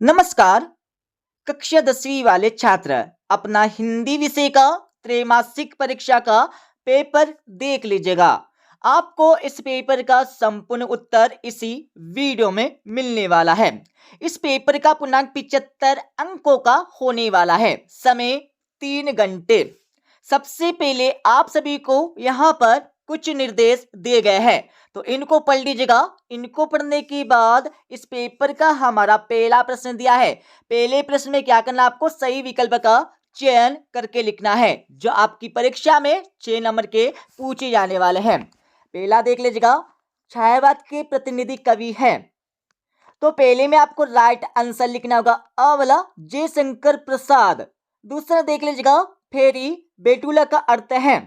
नमस्कार। कक्षा 10वीं वाले छात्र अपना हिंदी विषय का त्रैमासिक परीक्षा का पेपर देख लीजिएगा। आपको इस पेपर का संपूर्ण उत्तर इसी वीडियो में मिलने वाला है। इस पेपर का पूर्णांक 75 अंकों का होने वाला है। समय 3 घंटे। सबसे पहले आप सभी को यहाँ पर कुछ निर्देश दिए गए हैं, तो इनको पढ़ लीजिएगा। इनको पढ़ने के बाद इस पेपर का हमारा पहला प्रश्न दिया है। पहले प्रश्न में क्या करना, आपको सही विकल्प का चयन करके लिखना है, जो आपकी परीक्षा में 6 नंबर के पूछे जाने वाले हैं। पहला देख लीजिएगा, छायावाद के प्रतिनिधि कवि हैं। तो पहले में आपको राइट आंसर लिखना होगा, अ वाला जयशंकर प्रसाद। दूसरा देख लीजिएगा, फेरी बेटुला का अर्थ है,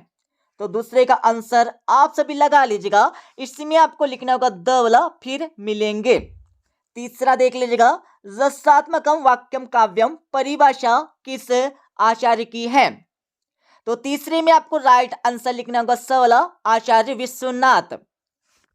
तो दूसरे का आंसर आप सभी लगा लीजिएगा। इसमें आपको लिखना होगा द वाला, फिर मिलेंगे। तीसरा देख लीजिएगा, रसात्मकम वाक्यम काव्यम परिभाषा किस आचार्य की है, तो तीसरे में आपको राइट आंसर लिखना होगा स वाला, आचार्य विश्वनाथ।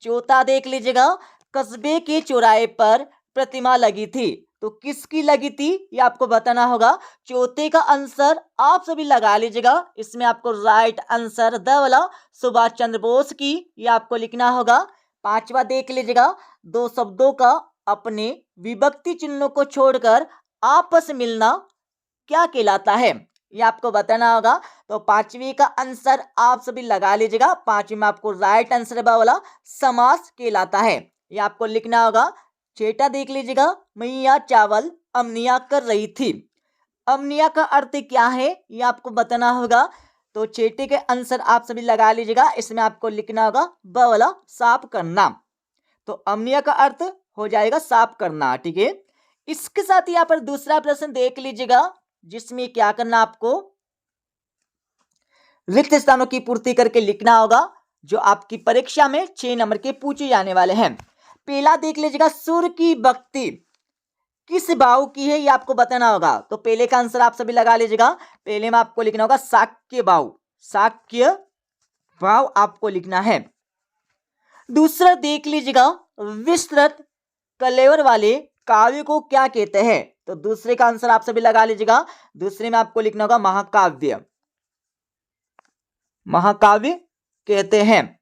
चौथा देख लीजिएगा, कस्बे के चौराहे पर प्रतिमा लगी थी, तो किसकी लगी थी ये आपको बताना होगा। चौथे का आंसर आप सभी लगा लीजिएगा। इसमें आपको राइट आंसर द वाला, सुभाष चंद्र बोस की, ये आपको लिखना होगा। पांचवा देख लीजिएगा, दो शब्दों का अपने विभक्ति चिन्हों को छोड़कर आपस मिलना क्या कहलाता है, ये आपको बताना होगा। तो पांचवी का आंसर आप सभी लगा लीजिएगा। पांचवी में आपको राइट आंसर वाला समास कहलाता है, ये आपको लिखना होगा। छठा देख लीजिएगा, मैया चावल अमनिया कर रही थी। अमनिया का अर्थ क्या है ये आपको बताना होगा। तो छठे के आंसर आप सभी लगा लीजिएगा। इसमें आपको लिखना होगा ब वाला, साफ करना। तो अमनिया का अर्थ हो जाएगा साफ करना, ठीक है। इसके साथ ही यहाँ पर दूसरा प्रश्न देख लीजिएगा, जिसमें क्या करना, आपको रिक्त स्थानों की पूर्ति करके लिखना होगा, जो आपकी परीक्षा में 6 नंबर के पूछे जाने वाले हैं। पहला देख लीजिएगा, सुर की भक्ति किस भाव की है, ये आपको बताना होगा। तो पहले का आंसर आप सभी लगा लीजिएगा। पहले में आपको लिखना होगा शाक्य भाव, शाक्य भाव आपको लिखना है। दूसरा देख लीजिएगा, विस्तृत कलेवर वाले काव्य को क्या कहते हैं, तो दूसरे का आंसर आप सभी लगा लीजिएगा। दूसरे में आपको लिखना होगा महाकाव्य, महाकाव्य कहते हैं।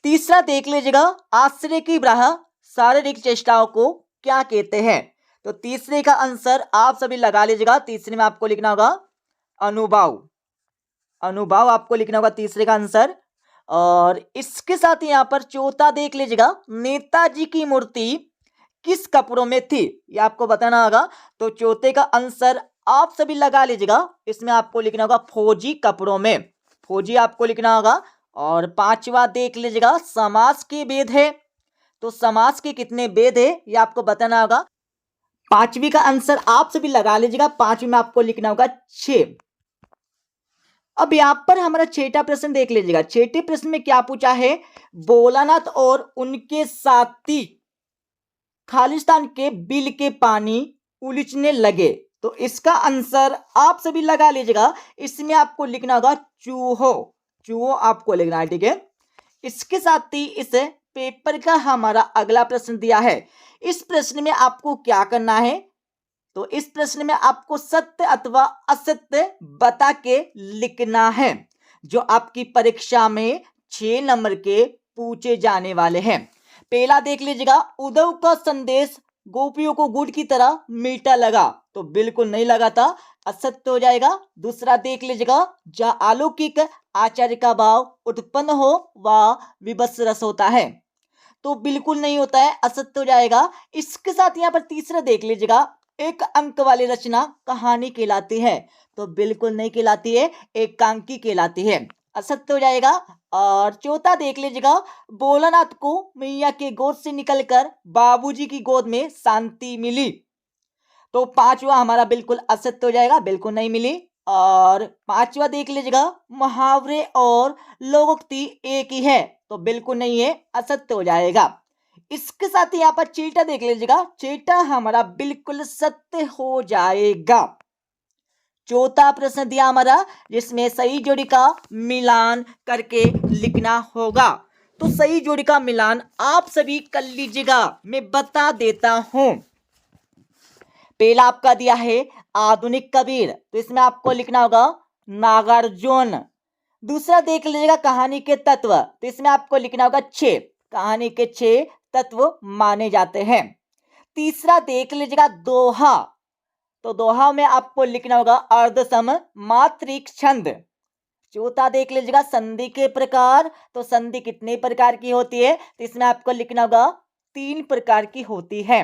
तीसरा देख लीजिएगा, आश्रय की ब्राह शारीरिक चेष्टाओं को क्या कहते हैं, तो तीसरे का आंसर आप सभी लगा लीजिएगा। तीसरे में आपको लिखना होगा अनुभाव, अनुभाव आपको लिखना होगा तीसरे का आंसर। और इसके साथ यहाँ पर चौथा देख लीजिएगा, नेताजी की मूर्ति किस कपड़ों में थी, ये आपको बताना होगा। तो चौथे का आंसर आप सभी लगा लीजिएगा। इसमें आपको लिखना होगा फौजी कपड़ों में, फौजी आपको लिखना होगा। और पांचवा देख लीजिएगा, समास के भेद है, तो समास के कितने भेद है ये आपको बताना होगा। पांचवी का आंसर आप सभी लगा लीजिएगा। पांचवी में आपको लिखना होगा 6। अब यहां पर हमारा छठा प्रश्न देख लीजिएगा। छठे प्रश्न में क्या पूछा है, भोलानाथ और उनके साथी खालिस्तान के बिल के पानी उलीचने लगे, तो इसका आंसर आप सभी लगा लीजिएगा। इसमें आपको लिखना होगा चूहो, चूहो आपको लिखना है, ठीक है। इसके साथ ही इस पेपर का हमारा अगला प्रश्न दिया है। इस प्रश्न में आपको क्या करना है, तो इस प्रश्न में आपको सत्य अथवा असत्य बता के लिखना है, जो आपकी परीक्षा में 6 नंबर के पूछे जाने वाले हैं। पहला देख लीजिएगा, उद्धव का संदेश गोपियों को गुड़ की तरह मीठा लगा, तो बिल्कुल नहीं लगा था, असत्य हो जाएगा। दूसरा देख लीजिएगा, जहाँ अलौकिक आचार्य का भाव उत्पन्न हो वह विभत्स रस होता है, तो बिल्कुल नहीं होता है, असत्य हो जाएगा। इसके साथ यहाँ पर तीसरा देख लीजिएगा, एक अंक वाली रचना कहानी कहलाती है, तो बिल्कुल नहीं कहलाती है, एकांकी कहलाती है, असत्य हो जाएगा। और चौथा देख लीजिएगा, भोलानाथ को मैया के गोद से निकलकर बाबूजी की गोद में शांति मिली, तो पांचवा हमारा बिल्कुल असत्य हो जाएगा, बिल्कुल नहीं मिली। और पांचवा देख लीजिएगा, मुहावरे और लोकोक्ति एक ही है, तो बिल्कुल नहीं है, असत्य हो जाएगा। इसके साथ ही यहाँ पर छठा देख लीजिएगा, छठा हमारा बिल्कुल सत्य हो जाएगा। चौथा प्रश्न दिया हमारा, जिसमें सही जोड़ी का मिलान करके लिखना होगा, तो सही जोड़ी का मिलान आप सभी कर लीजिएगा, मैं बता देता हूं। पहला आपका दिया है आधुनिक कबीर, तो इसमें आपको लिखना होगा नागार्जुन। दूसरा देख लीजिएगा कहानी के तत्व, तो इसमें आपको लिखना होगा 6, कहानी के 6 तत्व माने जाते हैं। तीसरा देख लीजिएगा दोहा, तो दोहा में आपको लिखना होगा अर्धसम मात्रिक छंद। चौथा देख लीजिएगा संधि के प्रकार, तो संधि कितने प्रकार की होती है, तो इसमें आपको लिखना होगा 3 प्रकार की होती है।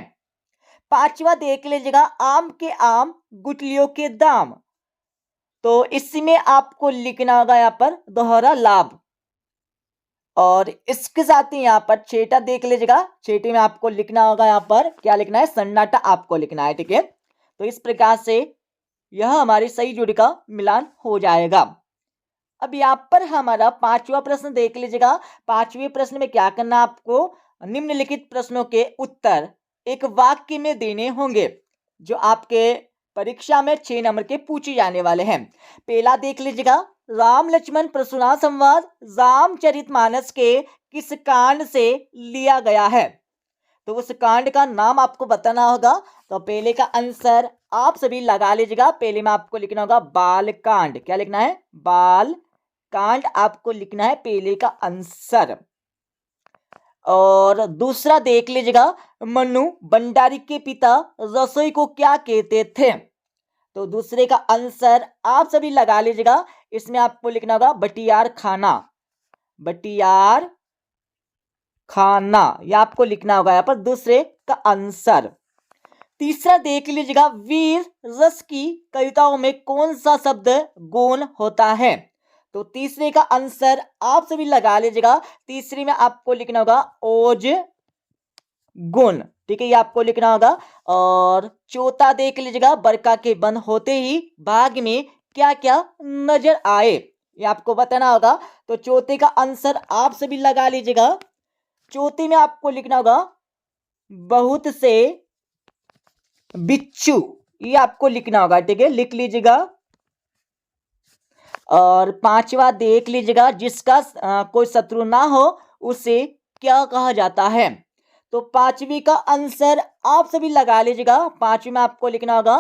पांचवा देख लीजिएगा आम के आम गुठलियों के दाम, तो इसमें आपको लिखना होगा यहाँ पर दोहरा लाभ। और इसके साथ ही यहाँ पर छठा देख लीजिएगा, छठी में आपको लिखना होगा यहाँ पर क्या लिखना है, सन्नाटा आपको लिखना है। ठीक है, तो इस प्रकार से यह हमारी सही जोड़ी का मिलान हो जाएगा। अब यहाँ पर हमारा पांचवा प्रश्न देख लीजिएगा। पांचवें प्रश्न में क्या करना, आपको निम्नलिखित प्रश्नों के उत्तर एक वाक्य में देने होंगे, जो आपके परीक्षा में 6 नंबर के पूछे जाने वाले हैं। पहला देख लीजिएगा राम लक्ष्मण परशुराम संवाद रामचरितमानस के किस कांड से लिया गया है, तो उस कांड का नाम आपको बताना होगा। तो पहले का आंसर आप सभी लगा लीजिएगा। पहले में आपको लिखना होगा बाल कांड, क्या लिखना है, बाल कांड आपको लिखना है पहले का आंसर। और दूसरा देख लीजिएगा मनु भंडारी के पिता रसोई को क्या कहते थे, तो दूसरे का आंसर आप सभी लगा लीजिएगा। इसमें आपको लिखना होगा बटियार खाना, बटियार खाना, यह आपको लिखना होगा यहाँ पर दूसरे का आंसर। तीसरा देख लीजिएगा वीर रस की कविताओं में कौन सा शब्द गौण होता है, तो तीसरे का आंसर आप सभी लगा लीजिएगा। तीसरे में आपको लिखना होगा ओज गुण, ठीक है, ये आपको लिखना होगा। और चौथा देख लीजिएगा बरखा के बंद होते ही बाग में क्या क्या नजर आए, ये आपको बताना होगा। तो चौथे का आंसर आप सभी लगा लीजिएगा। चौथे में आपको लिखना होगा बहुत से बिच्छू, ये आपको लिखना होगा, ठीक है, लिख लीजिएगा। और पांचवा देख लीजिएगा जिसका कोई शत्रु ना हो उसे क्या कहा जाता है, तो पांचवी का आंसर आप सभी लगा लीजिएगा। पांचवी में आपको लिखना होगा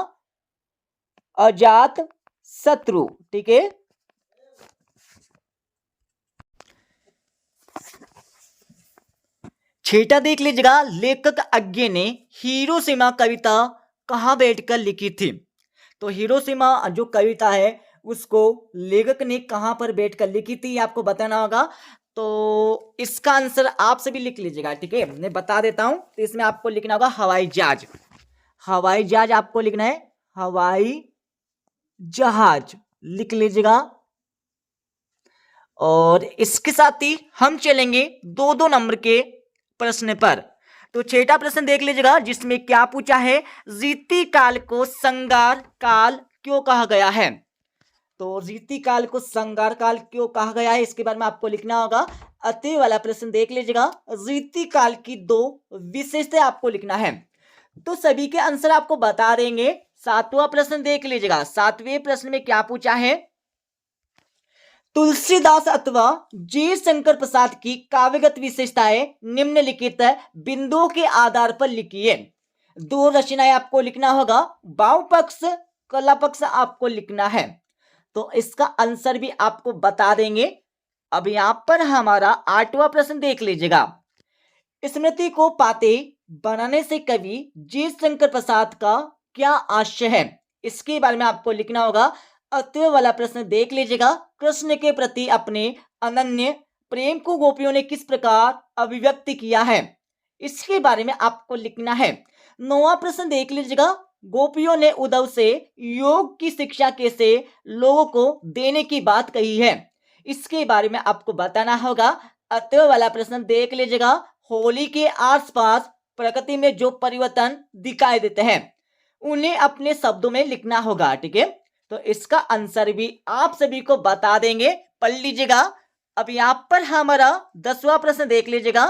अजात शत्रु, ठीक है। छठा देख लीजिएगा लेखक अज्ञे ने हिरोशिमा कविता कहाँ बैठकर लिखी थी, तो हिरोशिमा जो कविता है उसको लेखक ने कहां पर बैठकर लिखी थी, आपको बताना होगा। तो इसका आंसर आप सभी लिख लीजिएगा, ठीक है, मैं बता देता हूं। तो इसमें आपको लिखना होगा हवाई जहाज, हवाई जहाज आपको लिखना है, हवाई जहाज लिख लीजिएगा। और इसके साथ ही हम चलेंगे 2-2 नंबर के प्रश्न पर। तो छठा प्रश्न देख लीजिएगा जिसमें क्या पूछा है, रीति काल को संगार काल क्यों कहा गया है, तो रीति काल को संगार काल क्यों कहा गया है, इसके बारे में आपको लिखना होगा। अतः वाला प्रश्न देख लीजिएगा, रीति काल की 2 विशेषताएं आपको लिखना है, तो सभी के आंसर आपको बता देंगे। सातवां प्रश्न देख लीजिएगा, सातवें प्रश्न में क्या पूछा है, तुलसीदास अथवा जयशंकर प्रसाद की काव्यगत विशेषताएं निम्नलिखित बिंदुओं के आधार पर लिखिए। 2 रचनाएं आपको लिखना होगा, वाम पक्ष कला पक्ष आपको लिखना है, तो इसका आंसर भी आपको बता देंगे। अब यहां पर हमारा 8वां प्रश्न देख लीजिएगा, स्मृति को पाते बनाने से कवि जयशंकर प्रसाद का क्या आशय है, इसके बारे में आपको लिखना होगा। अतः वाला प्रश्न देख लीजिएगा, कृष्ण के प्रति अपने अनन्य प्रेम को गोपियों ने किस प्रकार अभिव्यक्त किया है, इसके बारे में आपको लिखना है। 9वां प्रश्न देख लीजिएगा, गोपियों ने उद्धव से योग की शिक्षा कैसे लोगों को देने की बात कही है, इसके बारे में आपको बताना होगा। अतः वाला प्रश्न देख लीजिएगा, होली के आसपास प्रकृति में जो परिवर्तन दिखाई देते हैं उन्हें अपने शब्दों में लिखना होगा, ठीक है, तो इसका आंसर भी आप सभी को बता देंगे, पढ़ लीजिएगा। अब यहां पर हमारा 10वां प्रश्न देख लीजिएगा।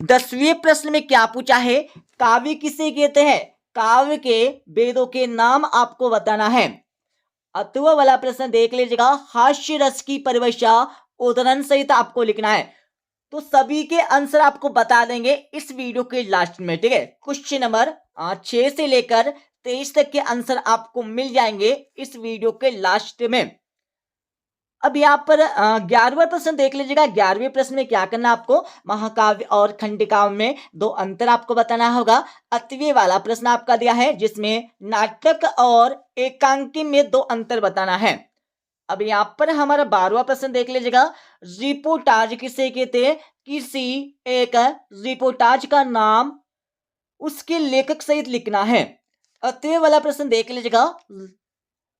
10वें प्रश्न में क्या पूछा है, काव्य किसे कहते हैं, काव्य के वेदों के नाम आपको बताना है। अथवा वाला प्रश्न देख लीजिएगा, हास्य रस की परिभाषा उदाहरण सहित आपको लिखना है, तो सभी के आंसर आपको बता देंगे इस वीडियो के लास्ट में, ठीक है। क्वेश्चन नंबर 6 से लेकर 23 तक के आंसर आपको मिल जाएंगे इस वीडियो के लास्ट में। अब यहाँ पर 11वां प्रश्न देख लीजिएगा। 11वें प्रश्न में क्या करना आपको, महाकाव्य और खंडकाव्य में दो अंतर आपको बताना होगा। 8वें वाला प्रश्न आपका दिया है जिसमें नाटक और एकांकी में दो अंतर बताना है। अब यहाँ पर हमारा 12वां प्रश्न देख लीजिएगा। रिपोर्टाज किसे कहते हैं, किसी एक रिपोर्टाज का नाम उसके लेखक सहित लिखना है। 8वें वाला प्रश्न देख लीजिएगा।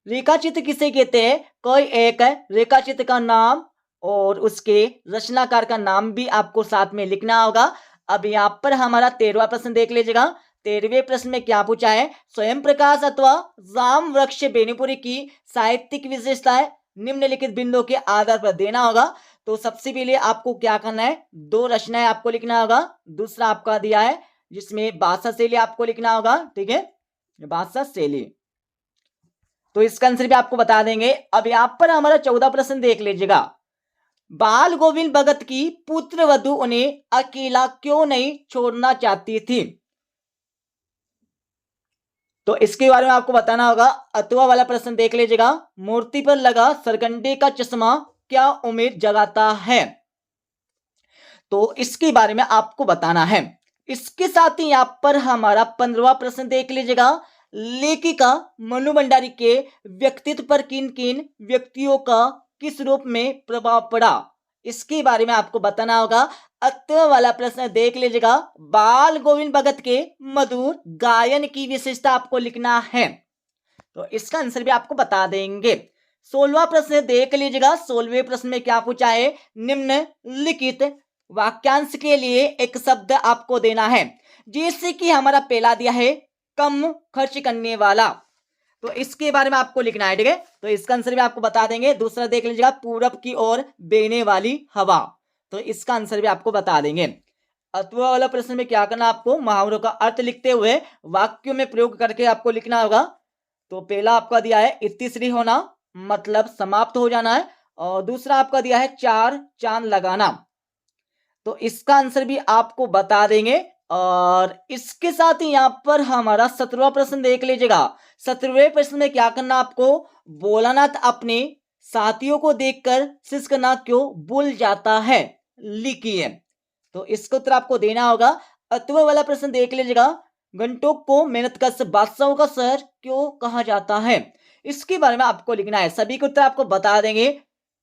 रेखाचित्र किसे कहते हैं, कोई एक रेखाचित्र का नाम और उसके रचनाकार का नाम भी आपको साथ में लिखना होगा। अब यहाँ पर हमारा 13वां प्रश्न देख लीजिएगा। 13वें प्रश्न में क्या पूछा है, स्वयं प्रकाश अथवा राम वृक्ष बेनीपुरी की साहित्यिक विशेषताएं निम्नलिखित बिंदुओं के आधार पर देना होगा। तो सबसे पहले आपको क्या करना है, दो रचनाएं आपको लिखना होगा। दूसरा आपका दिया है जिसमें भाषा शैली आपको लिखना होगा, ठीक है, भाषा शैली, तो इसका आंसर भी आपको बता देंगे। अब यहां पर हमारा 14 प्रश्न देख लीजिएगा। बाल गोविंद भगत की पुत्र वधु उन्हें अकेला क्यों नहीं छोड़ना चाहती थी, तो इसके बारे में आपको बताना होगा। 8वां वाला प्रश्न देख लीजिएगा। मूर्ति पर लगा सरकंडे का चश्मा क्या उम्मीद जगाता है, तो इसके बारे में आपको बताना है। इसके साथ ही यहां पर हमारा 15वां प्रश्न देख लीजिएगा। लेखिका मनु भंडारी के व्यक्तित्व पर किन किन व्यक्तियों का किस रूप में प्रभाव पड़ा, इसके बारे में आपको बताना होगा। 8वां वाला प्रश्न देख लीजिएगा। बाल गोविंद भगत के मधुर गायन की विशेषता आपको लिखना है, तो इसका आंसर भी आपको बता देंगे। 16वां प्रश्न देख लीजिएगा। 16वें प्रश्न में क्या पूछा है, निम्नलिखित वाक्यांश के लिए एक शब्द आपको देना है। जैसे कि हमारा पहला दिया है कम खर्च करने वाला, तो इसके बारे में आपको लिखना है, ठीक है, तो इसका आंसर भी आपको बता देंगे। दूसरा देख लीजिएगा, पूरब की ओर बहने वाली हवा, तो इसका आंसर भी आपको बता देंगे। 8वां वाला प्रश्न में क्या करना, आपको मुहावरों का अर्थ लिखते हुए वाक्यों में प्रयोग करके आपको लिखना होगा। तो पहला आपका दिया है इत्तिश्री होना, मतलब समाप्त हो जाना है, और दूसरा आपका दिया है चार चांद लगाना, तो इसका आंसर भी आपको बता देंगे। और इसके साथ ही यहां पर हमारा 17वां प्रश्न देख लीजिएगा। 17वें प्रश्न में क्या करना आपको, भोलानाथ अपने साथियों को देखकर सिसकना क्यों भूल जाता है, लिखिए, तो इसका उत्तर आपको देना होगा। 8वां वाला प्रश्न देख लीजिएगा। गंटोक को मेहनतकश बादशाहों का शहर क्यों कहा जाता है, इसके बारे में आपको लिखना है। सभी के उत्तर आपको बता देंगे,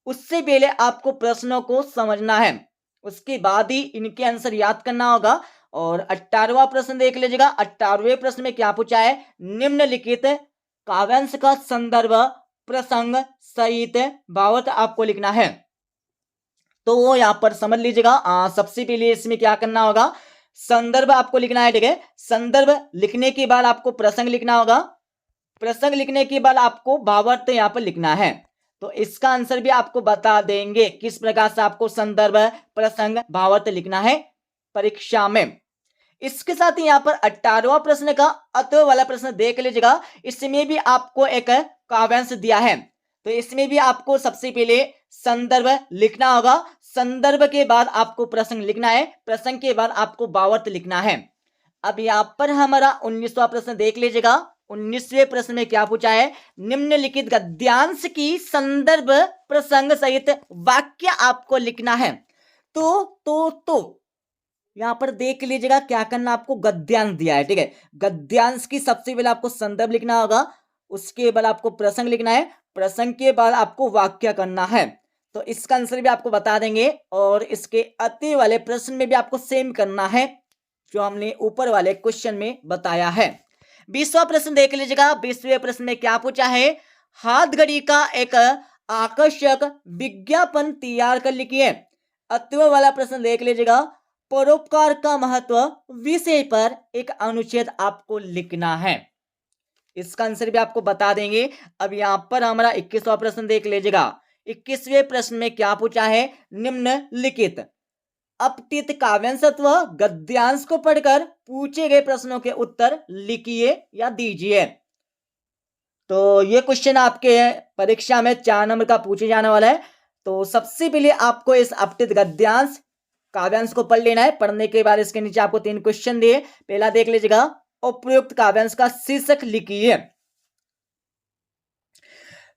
उससे पहले आपको प्रश्नों को समझना है, उसके बाद ही इनके आंसर याद करना होगा। और 18वां प्रश्न देख लीजिएगा। 18वें प्रश्न में क्या पूछा है, निम्नलिखित काव्यांश का संदर्भ प्रसंग सहित भावार्थ आपको लिखना है, तो वो यहां पर समझ लीजिएगा। सबसे पहले इसमें क्या करना होगा, संदर्भ आपको लिखना है, ठीक है। संदर्भ लिखने के बाद आपको प्रसंग लिखना होगा, प्रसंग लिखने के बाद आपको भावार्थ यहां पर लिखना है, तो इसका आंसर भी आपको बता देंगे किस प्रकार से आपको संदर्भ प्रसंग भावार्थ लिखना है परीक्षा में। इसके साथ ही यहाँ पर 18वां प्रश्न का 8वां वाला प्रश्न देख लीजिएगा। इसमें भी आपको एक काव्यांश दिया है, तो इसमें भी आपको सबसे पहले संदर्भ लिखना होगा, संदर्भ के बाद आपको प्रसंग लिखना है, प्रसंग के बाद आपको भावार्थ लिखना है। अब यहाँ पर हमारा 19वां प्रश्न देख लीजिएगा। 19वें प्रश्न में क्या पूछा है, निम्नलिखित गद्यांश की संदर्भ प्रसंग सहित वाक्य आपको लिखना है। तो यहां पर देख लीजिएगा क्या करना, आपको गद्यांश दिया है, ठीक है। गद्यांश की सबसे पहले आपको संदर्भ लिखना होगा, उसके बाद आपको प्रसंग लिखना है, प्रसंग के बाद आपको वाक्य करना है, तो इसका आंसर भी आपको बता देंगे। और इसके अति वाले प्रश्न में भी आपको सेम करना है जो हमने ऊपर वाले क्वेश्चन में बताया है। 20वां प्रश्न देख लीजिएगा। 20वें प्रश्न में क्या पूछा है, हाथ घड़ी का एक आकर्षक विज्ञापन तैयार कर लिखिए। 8वां वाला प्रश्न देख लीजिएगा। परोपकार का महत्व विषय पर एक अनुच्छेद आपको लिखना है, इसका आंसर भी आपको बता देंगे। अब यहां पर हमारा 21वां प्रश्न देख लीजिएगा। 21वें प्रश्न में क्या पूछा है, निम्नलिखित अपठित काव्यांश अथवा गद्यांश को पढ़कर पूछे गए प्रश्नों के उत्तर लिखिए या दीजिए। तो ये क्वेश्चन आपके परीक्षा में 4 नंबर का पूछे जाने वाला है। तो सबसे पहले आपको इस अपठित गद्यांश काव्यांश को पढ़ लेना है। पढ़ने के बाद इसके नीचे आपको 3 क्वेश्चन दिए। पहला देख लीजिएगा, उपयुक्त काव्यांश का शीर्षक लिखिए।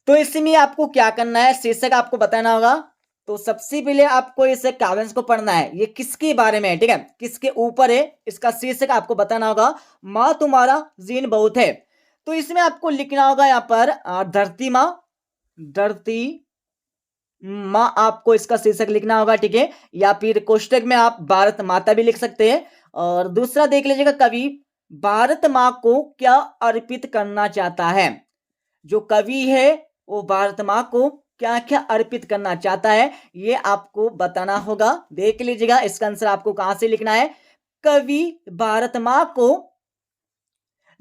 तो इसमें आपको क्या करना है, शीर्षक आपको बताना होगा। तो सबसे पहले आपको इस काव्यांश को पढ़ना है, ये किसके बारे में है, ठीक है, किसके ऊपर है, इसका शीर्षक आपको बताना होगा। माँ तुम्हारा ऋण बहुत है। तो इसमें आपको लिखना होगा यहाँ पर धरती माँ, धरती माँ आपको इसका शीर्षक लिखना होगा, ठीक है। या फिर कोष्टक में आप भारत माता भी लिख सकते हैं। और दूसरा देख लीजिएगा, कवि भारत माँ को क्या अर्पित करना चाहता है। जो कवि है वो भारत माँ को क्या क्या अर्पित करना चाहता है, ये आपको बताना होगा। देख लीजिएगा इसका आंसर आपको कहां से लिखना है। कवि भारत माँ को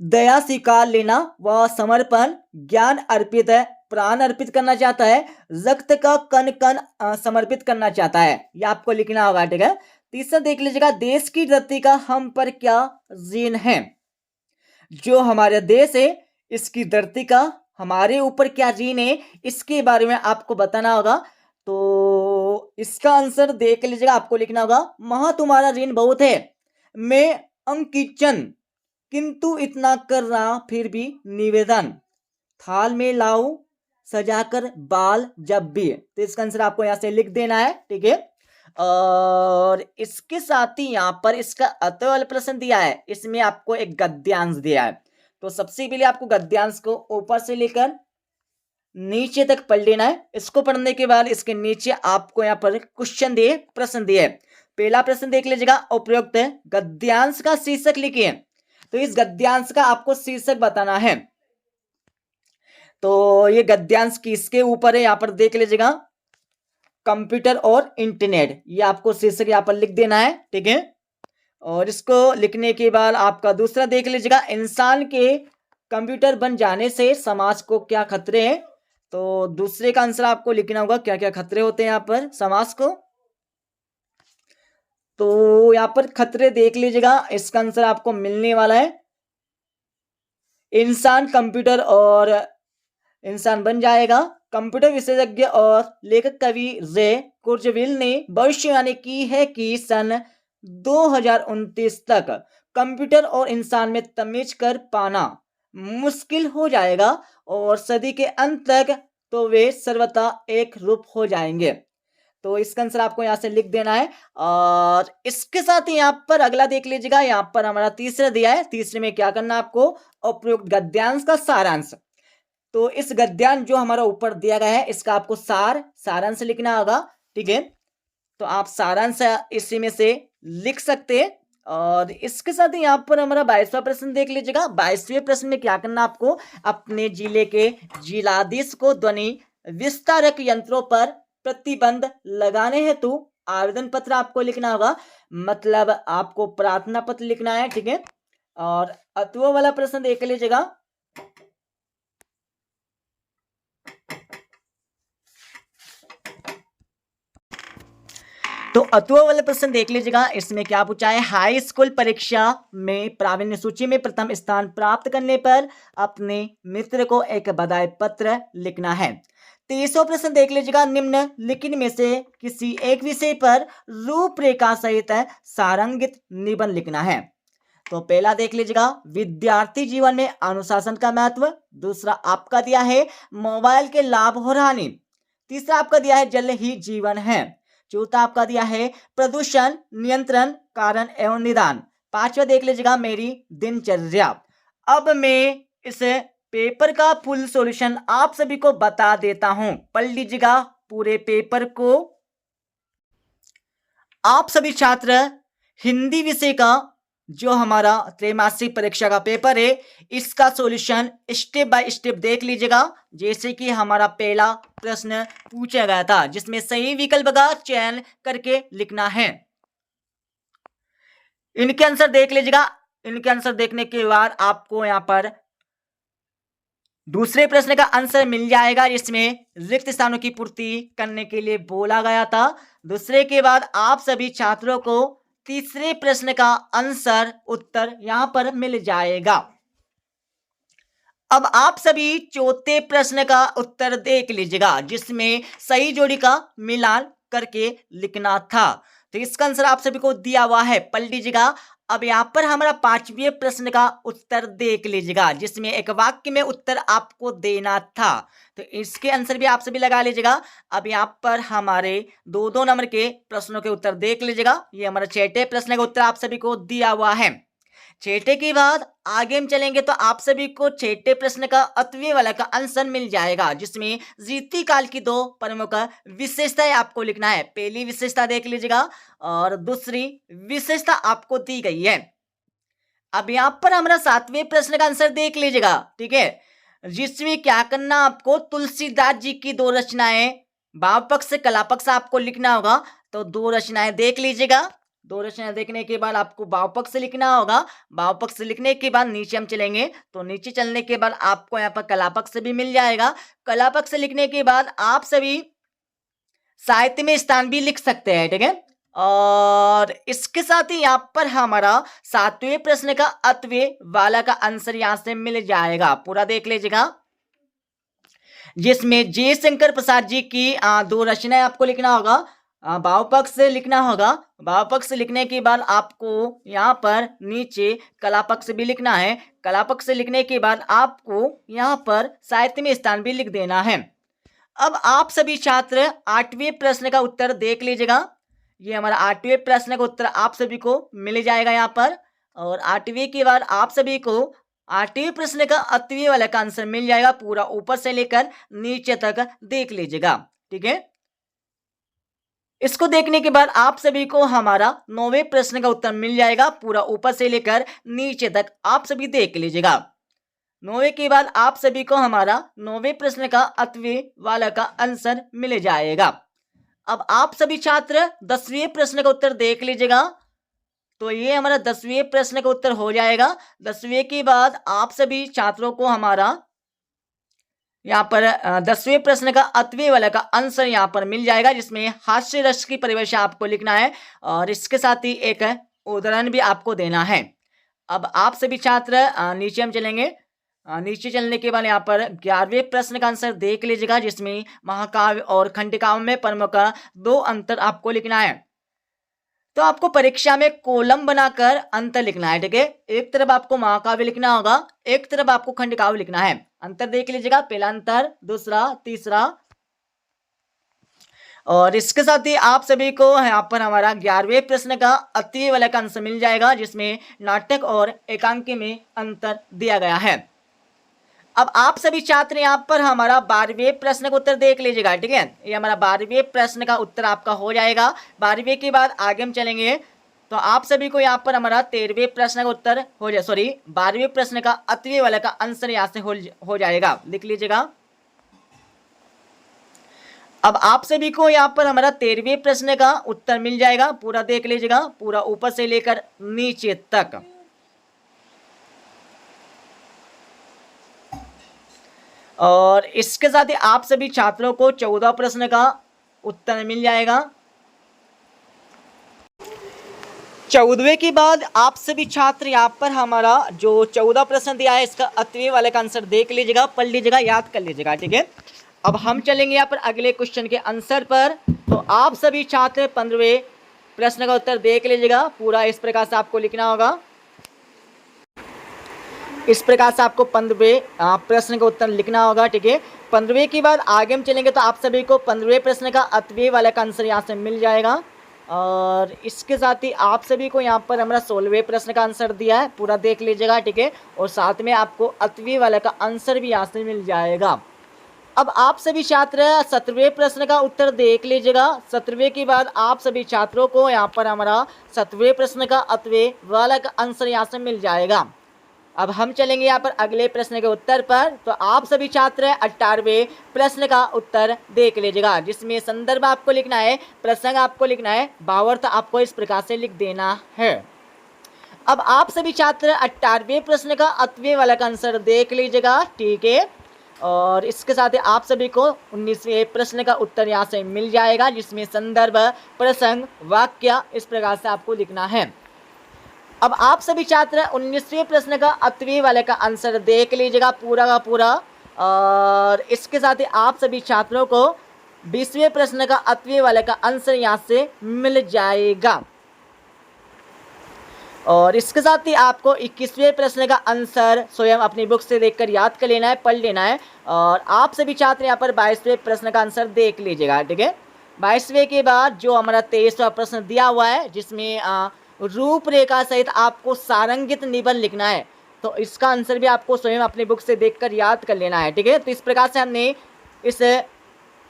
दया स्वीकार लेना व समर्पण, ज्ञान अर्पित है, प्राण अर्पित करना चाहता है, रक्त का कण कण समर्पित करना चाहता है, ये आपको लिखना होगा, ठीक है। तीसरा देख लीजिएगा, देश की धरती का हम पर क्या ऋण है। जो हमारा देश है इसकी धरती का हमारे ऊपर क्या ऋण है, इसके बारे में आपको बताना होगा। तो इसका आंसर देख लीजिएगा, आपको लिखना होगा, महा तुम्हारा ऋण बहुत है, मैं अंकिचन, किंतु इतना कर रहा फिर भी निवेदन, थाल में लाऊं सजाकर बाल जब भी। तो इसका आंसर आपको यहां से लिख देना है, ठीक है। और इसके साथ ही यहां पर इसका अतः वाला प्रश्न दिया है, इसमें आपको एक गद्यांश दिया है। तो सबसे पहले आपको गद्यांश को ऊपर से लेकर नीचे तक पढ़ लेना है। इसको पढ़ने के बाद इसके नीचे आपको यहाँ पर क्वेश्चन दिए, प्रश्न दिए। पहला प्रश्न देख लीजिएगा, उपयुक्त गद्यांश का शीर्षक लिखिए। तो इस गद्यांश का आपको शीर्षक बताना है। तो ये गद्यांश किसके ऊपर है, यहां पर देख लीजिएगा, कंप्यूटर और इंटरनेट, ये आपको शीर्षक यहां पर लिख देना है, ठीक है। और इसको लिखने के बाद आपका दूसरा देख लीजिएगा, इंसान के कंप्यूटर बन जाने से समाज को क्या खतरे हैं। तो दूसरे का आंसर आपको लिखना होगा, क्या क्या खतरे होते हैं यहाँ पर समाज को। तो यहाँ पर खतरे देख लीजिएगा, इसका आंसर आपको मिलने वाला है, इंसान कंप्यूटर और इंसान बन जाएगा। कंप्यूटर विशेषज्ञ और लेखक कवि रे कुर्जविल ने भविष्यवाणी की है कि सन 2029 तक कंप्यूटर और इंसान में तमीज कर पाना मुश्किल हो जाएगा और सदी के अंत तक तो वे सर्वथा एक रूप हो जाएंगे। तो इसका आंसर आपको यहाँ से लिख देना है। और इसके साथ ही यहाँ पर अगला देख लीजिएगा, यहाँ पर हमारा तीसरा दिया है। तीसरे में क्या करना है आपको, उपयुक्त गद्यांश का सारांश। तो इस गद्यांश जो हमारा ऊपर दिया गया है इसका आपको सारांश लिखना होगा, ठीक है। तो आप सारांश इसी में से लिख सकते हैं। और इसके साथ ही यहाँ पर हमारा 22वां प्रश्न देख लीजिएगा। 22वें प्रश्न में क्या करना आपको, अपने जिले के जिलाधीश को ध्वनि विस्तारक यंत्रों पर प्रतिबंध लगाने हेतु आवेदन पत्र आपको लिखना होगा, मतलब आपको प्रार्थना पत्र लिखना है, ठीक है। और अथवा वाला प्रश्न देख लीजिएगा। तो अथवा वाला प्रश्न देख लीजिएगा, इसमें क्या पूछा है, हाई स्कूल परीक्षा में प्रावीण्य सूची में प्रथम स्थान प्राप्त करने पर अपने मित्र को एक बधाई पत्र लिखना है। 23वां प्रश्न देख लीजिएगा, निम्नलिखित में से किसी एक विषय पर रूपरेखा सहित सारंगित निबंध लिखना है। तो पहला देख लीजिएगा, विद्यार्थी जीवन में अनुशासन का महत्व। दूसरा आपका दिया है मोबाइल के लाभ और हानि। तीसरा आपका दिया है जल ही जीवन है। चौथा आपका दिया है प्रदूषण नियंत्रण कारण एवं निदान। पांचवा देख लीजिएगा, मेरी दिनचर्या। अब मैं इस पेपर का फुल सॉल्यूशन आप सभी को बता देता हूं, पढ़ लीजिएगा पूरे पेपर को। आप सभी छात्र हिंदी विषय का जो हमारा त्रैमासिक परीक्षा का पेपर है इसका सॉल्यूशन स्टेप बाय स्टेप देख लीजिएगा। जैसे कि हमारा पहला प्रश्न पूछा गया था जिसमें सही विकल्प का चयन करके लिखना है। इनके आंसर देख लीजिएगा। इनके आंसर देखने के बाद आपको यहां पर दूसरे प्रश्न का आंसर मिल जाएगा जिसमें रिक्त स्थानों की पूर्ति करने के लिए बोला गया था। दूसरे के बाद आप सभी छात्रों को तीसरे प्रश्न का आंसर उत्तर यहां पर मिल जाएगा। अब आप सभी चौथे प्रश्न का उत्तर देख लीजिएगा जिसमें सही जोड़ी का मिलान करके लिखना था। तो इसका आंसर आप सभी को दिया हुआ है, पढ़ लीजिएगा। अब यहाँ पर हमारा 5वें प्रश्न का उत्तर देख लीजिएगा, जिसमें एक वाक्य में उत्तर आपको देना था। तो इसके आंसर भी आप सभी लगा लीजिएगा। अब यहाँ पर हमारे 2-2 नंबर के प्रश्नों के उत्तर देख लीजिएगा। ये हमारा 6ठे प्रश्न का उत्तर आप सभी को दिया हुआ है। 6ठे के बाद आगे हम चलेंगे तो आप सभी को 6ठे प्रश्न का अतवे वाला का आंसर मिल जाएगा, जिसमें रीति काल की 2 प्रमुख विशेषताएं आपको लिखना है। पहली विशेषता देख लीजिएगा और दूसरी विशेषता आपको दी गई है। अब यहां पर हमारा 7वें प्रश्न का आंसर देख लीजिएगा, ठीक है, जिसमें क्या करना आपको, तुलसीदास जी की 2 रचनाएं, भाव पक्ष से कला पक्ष आपको लिखना होगा। तो 2 रचनाएं देख लीजिएगा। 2 रचनाएं देखने के बाद आपको भाव पक्ष से लिखना होगा। भाव पक्ष से लिखने के बाद नीचे हम चलेंगे तो नीचे चलने के बाद आपको यहाँ पर कला पक्ष से भी मिल जाएगा। कला पक्ष से लिखने के बाद आप सभी साहित्य में स्थान भी लिख सकते हैं, ठीक है। और इसके साथ ही यहाँ पर हमारा 7वें प्रश्न का अतवे वाला का आंसर यहाँ से मिल जाएगा। पूरा देख लीजिएगा, जिसमें जयशंकर प्रसाद जी की 2 रचनाएं आपको लिखना होगा। भाव पक्ष से लिखना होगा। भाव पक्ष से लिखने के बाद आपको यहाँ पर नीचे कला पक्ष भी लिखना है। कला पक्ष से लिखने के बाद आपको यहाँ पर साहित्य में स्थान भी लिख देना है। अब आप सभी छात्र 8वें प्रश्न का उत्तर देख लीजिएगा। ये हमारा 8वें प्रश्न का उत्तर आप सभी को मिल जाएगा यहाँ पर। और 8वें के बाद आप सभी को 8वें प्रश्न का अतवे वाला का आंसर मिल जाएगा। पूरा ऊपर से लेकर नीचे तक देख लीजिएगा, ठीक है। इसको देखने के बाद आप सभी को हमारा 9वें प्रश्न का उत्तर मिल जाएगा। पूरा ऊपर से लेकर नीचे तक आप सभी देख लीजिएगा। 9वें के बाद आप सभी को हमारा 9वें प्रश्न का अतवे वाला का आंसर मिल जाएगा। अब आप सभी छात्र 10वें प्रश्न का उत्तर देख लीजिएगा। तो ये हमारा 10वें प्रश्न का उत्तर हो जाएगा। 10वें के बाद आप सभी छात्रों को हमारा यहाँ पर 10वें प्रश्न का अतवे वाला का आंसर यहाँ पर मिल जाएगा, जिसमें हास्य रस की परिभाषा आपको लिखना है और इसके साथ ही एक उदाहरण भी आपको देना है। अब आप सभी छात्र नीचे हम चलेंगे। नीचे चलने के बाद यहाँ पर 11वें प्रश्न का आंसर देख लीजिएगा, जिसमें महाकाव्य और खंडकाव्य में प्रमुख 2 अंतर आपको लिखना है। तो आपको परीक्षा में कॉलम बनाकर अंतर लिखना है, ठीक है। एक तरफ आपको महाकाव्य लिखना होगा, एक तरफ आपको खंडकाव्य लिखना है। अंतर देख लीजिएगा, पहला अंतर, दूसरा, तीसरा। और इसके साथ ही आप सभी को यहाँ पर हमारा 11वें प्रश्न का अतवे वाला का आंसर मिल जाएगा, जिसमें नाटक और एकांकी में अंतर दिया गया है। अब आप सभी छात्र यहाँ पर हमारा 12वें प्रश्न का उत्तर देख लीजिएगा, ठीक है। ये हमारा 12वें प्रश्न का उत्तर आपका हो जाएगा। 12वें के बाद आगे हम चलेंगे तो आप सभी को यहाँ पर हमारा 13वें प्रश्न का उत्तर हो जाए, 12वें प्रश्न का अतवे वाला का आंसर यहाँ से हो जाएगा, लिख लीजिएगा। अब आप सभी को यहाँ पर हमारा 13वें प्रश्न का उत्तर मिल जाएगा। पूरा देख लीजिएगा, पूरा ऊपर से लेकर नीचे तक। और इसके साथ ही आप सभी छात्रों को 14 प्रश्न का उत्तर मिल जाएगा। 14वें के बाद आप सभी छात्र यहाँ पर हमारा जो 14 प्रश्न दिया है, इसका अतवे वाले का आंसर देख लीजिएगा, पढ़ लीजिएगा, याद कर लीजिएगा, ठीक है। अब हम चलेंगे यहाँ पर अगले क्वेश्चन के आंसर पर। तो आप सभी छात्र 15वें प्रश्न का उत्तर देख लीजिएगा। पूरा इस प्रकार से आपको लिखना होगा। इस प्रकार से आपको 15वें प्रश्न का उत्तर लिखना होगा, ठीक है। 15वें के बाद आगे हम चलेंगे तो आप सभी को 15वें प्रश्न का अतवे वाला का आंसर यहाँ से मिल जाएगा। और इसके साथ ही आप सभी को यहाँ पर हमारा 16वें प्रश्न का आंसर दिया है, पूरा देख लीजिएगा, ठीक है। और साथ में आपको अतवे वाला का आंसर भी यहाँ से मिल जाएगा। अब आप सभी छात्र 17वें प्रश्न का उत्तर देख लीजिएगा। 17वें के बाद आप सभी छात्रों को यहाँ पर हमारा 7वें प्रश्न का अतवे वाला का आंसर यहाँ से मिल जाएगा। अब हम चलेंगे यहाँ पर अगले प्रश्न के उत्तर पर। तो आप सभी छात्र 18वें प्रश्न का उत्तर देख लीजिएगा, जिसमें संदर्भ आपको लिखना है, प्रसंग आपको लिखना है, भावार्थ आपको इस प्रकार से लिख देना है। अब आप सभी छात्र 18वें प्रश्न का अतवे वाला का आंसर देख लीजिएगा, ठीक है। और इसके साथ ही आप सभी को 19वें प्रश्न का उत्तर यहाँ से मिल जाएगा, जिसमें संदर्भ, प्रसंग, वाक्य इस प्रकार से आपको लिखना है। अब आप सभी छात्र 19वें प्रश्न का अतवे वाले का आंसर देख लीजिएगा, पूरा का पूरा। और इसके साथ ही आप सभी छात्रों को 20वें प्रश्न का अतवें वाले का आंसर यहाँ से मिल जाएगा। और इसके साथ ही आपको 21वें प्रश्न का आंसर स्वयं अपनी बुक से देखकर याद कर लेना है, पढ़ लेना है। और आप सभी छात्र यहाँ पर 22वें प्रश्न का आंसर देख लीजिएगा, ठीक है। 22वें के बाद जो हमारा 23वां प्रश्न दिया हुआ है, जिसमें रूपरेखा सहित आपको सारंगित निबंध लिखना है, तो इसका आंसर भी आपको स्वयं अपनी बुक से देखकर याद कर लेना है, ठीक है। तो इस प्रकार से हमने इस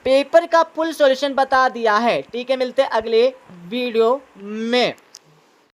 पेपर का फुल सॉल्यूशन बता दिया है, ठीक है। मिलते हैं अगले वीडियो में।